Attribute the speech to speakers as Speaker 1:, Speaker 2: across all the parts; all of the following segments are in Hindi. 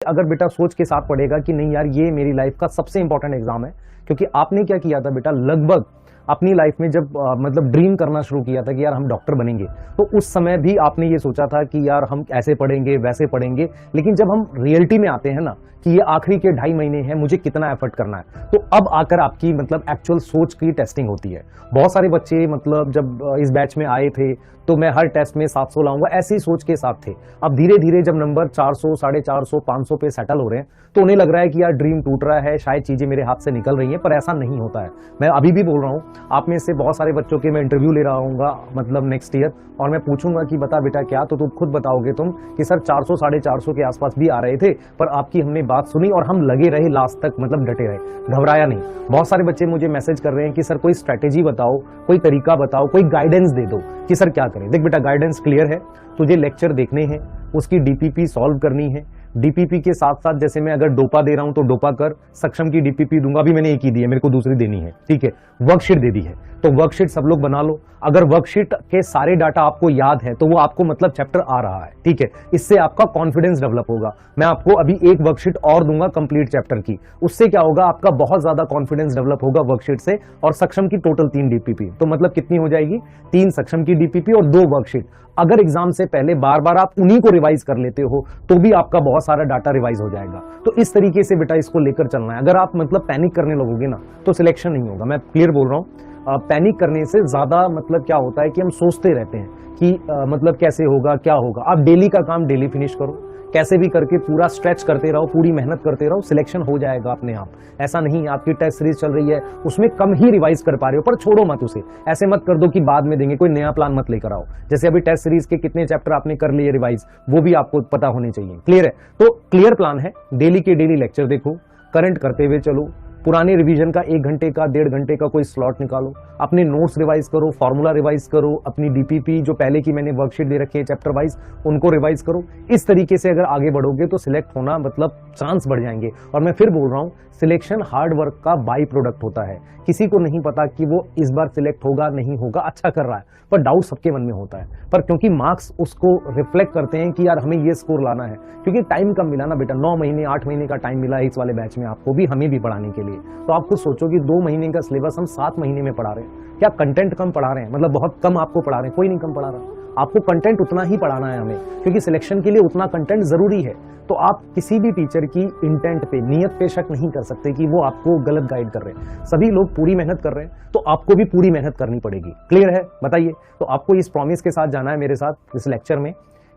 Speaker 1: अगर बेटा सोच के साथ पढ़ेगा कि नहीं यार ये मेरी लाइफ का सबसे इंपॉर्टेंट एग्जाम है, क्योंकि आपने क्या किया था बेटा, लगभग अपनी लाइफ में जब मतलब ड्रीम करना शुरू किया था कि यार हम डॉक्टर बनेंगे, तो उस समय भी आपने ये सोचा था कि यार हम ऐसे पढ़ेंगे वैसे पढ़ेंगे। लेकिन जब हम रियलिटी में आते हैं ना कि ये आखिरी के 2.5 महीने हैं, मुझे कितना एफर्ट करना है, तो अब आकर आपकी मतलब एक्चुअल सोच की टेस्टिंग होती है। बहुत सारे बच्चे मतलब जब इस बैच में आए थे तो मैं हर टेस्ट में 700 लाऊंगा ऐसी सोच के साथ थे। अब धीरे धीरे जब नंबर 400, 450, 500 पे सेटल हो रहे हैं तो उन्हें लग रहा है कि यार ड्रीम टूट रहा है, शायद चीजें मेरे हाथ से निकल रही हैं, पर ऐसा नहीं होता है। मैं अभी भी बोल रहा हूँ, आप में से बहुत सारे बच्चों के मैं इंटरव्यू ले रहा हूँ मतलब नेक्स्ट ईयर, और मैं पूछूंगा कि बता बेटा क्या, तो तुम खुद बताओगे तुम कि सर 400, 450 के आसपास भी आ रहे थे, पर आपकी हमने बात सुनी और हम लगे रहे लास्ट तक, मतलब डटे रहे, घबराया नहीं। बहुत सारे बच्चे मुझे मैसेज कर रहे हैं कि सर कोई स्ट्रेटेजी बताओ, कोई तरीका बताओ, कोई गाइडेंस दे दो कि सर क्या करें। देख बेटा, गाइडेंस क्लियर है, तुझे लेक्चर देखने हैं, उसकी डीपीपी सॉल्व करनी है। डीपीपी के साथ साथ जैसे मैं अगर डोपा दे रहा हूं तो डोपा कर, सक्षम की डीपीपी दूंगा, अभी मैंने एक ही दी है, मेरे को दूसरी देनी है, ठीक है। वर्कशीट दे दी है तो वर्कशीट सब लोग बना लो। अगर वर्कशीट के सारे डाटा आपको याद है तो वो आपको मतलब चैप्टर आ रहा है, ठीक है, इससे आपका कॉन्फिडेंस डेवलप होगा। मैं आपको अभी एक वर्कशीट और दूंगा कंप्लीट चैप्टर की, उससे क्या होगा, आपका बहुत ज्यादा कॉन्फिडेंस डेवलप होगा वर्कशीट से। और सक्षम की टोटल 3 डीपीपी, तो मतलब कितनी हो जाएगी, 3 सक्षम की डीपीपी और 2 वर्कशीट। अगर एग्जाम से पहले बार बार आप उन्हीं को रिवाइज कर लेते हो तो भी आपका बहुत सारा डाटा रिवाइज हो जाएगा। तो इस तरीके से बेटा इसको लेकर चलना है। अगर आप मतलब पैनिक करने लगोगे ना तो सिलेक्शन नहीं होगा, मैं क्लियर बोल रहा हूँ। पैनिक करने से ज्यादा मतलब क्या होता है कि हम सोचते रहते हैं कि मतलब कैसे होगा क्या होगा। आप डेली का काम डेली फिनिश करो, कैसे भी करके पूरा स्ट्रेच करते रहो, पूरी मेहनत करते रहो, सिलेक्शन हो जाएगा अपने आप। ऐसा नहीं आपकी टेस्ट सीरीज चल रही है उसमें कम ही रिवाइज कर पा रहे हो, पर छोड़ो मत उसे, ऐसे मत कर दो कि बाद में देंगे, कोई नया प्लान मत लेकर आओ। जैसे अभी टेस्ट सीरीज के कितने चैप्टर आपने कर लिए रिवाइज, वो भी आपको पता होने चाहिए। क्लियर है? तो क्लियर प्लान है, डेली के डेली लेक्चर देखो, करंट करते हुए चलो, पुराने रिवीजन का 1 घंटे का 1.5 घंटे का कोई स्लॉट निकालो, अपने नोट्स रिवाइज करो, फॉर्मूला रिवाइज करो, अपनी डीपीपी जो पहले की मैंने वर्कशीट दे रखी है चैप्टर वाइज उनको रिवाइज करो। इस तरीके से अगर आगे बढ़ोगे तो सिलेक्ट होना मतलब चांस बढ़ जाएंगे। और मैं फिर बोल रहा हूं, सिलेक्शन हार्ड वर्क का बाई प्रोडक्ट होता है। किसी को नहीं पता कि वो इस बार सिलेक्ट होगा नहीं होगा, अच्छा कर रहा है, पर डाउट सबके मन में होता है। पर क्योंकि मार्क्स उसको रिफ्लेक्ट करते हैं कि यार हमें ये स्कोर लाना है, क्योंकि टाइम कम मिला ना बेटा, 9 महीने 8 महीने का टाइम मिला इस वाले बैच में आपको भी, हमें भी पढ़ाने के लिए। तो आप खुद सोचो कि 2 महीने का सिलेबस हम 7 महीने में पढ़ा रहे हैं, क्या कंटेंट कम पढ़ा रहे हैं? मतलब बहुत कम आपको पढ़ा रहे हैं? कोई नहीं कम पढ़ा रहा, आपको कंटेंट उतना ही पढ़ाना है हमें, क्योंकि सिलेक्शन के लिए उतना कंटेंट जरूरी है। तो आप किसी भी टीचर की इंटेंट पे, नियत पे शक नहीं कर सकते कि वो आपको गलत गाइड कर रहे हैं। सभी लोग पूरी मेहनत कर रहे हैं तो आपको भी पूरी मेहनत करनी पड़ेगी। क्लियर है? बताइए। तो आपको इस प्रॉमिस के साथ जाना है मेरे साथ इस लेक्चर में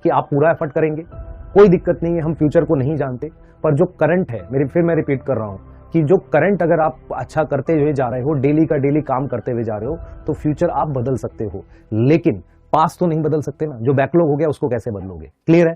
Speaker 1: कि आप पूरा एफर्ट करेंगे, कोई दिक्कत नहीं है, हम फ्यूचर को नहीं जानते, पर जो करंट है, फिर मैं रिपीट कर रहा हूं कि जो करंट अगर आप अच्छा करते हुए जा रहे हो, डेली का डेली काम करते हुए जा रहे हो, तो फ्यूचर आप बदल सकते हो। लेकिन पास तो नहीं बदल सकते ना, जो बैकलॉग हो गया उसको कैसे बदलोगे? क्लियर है?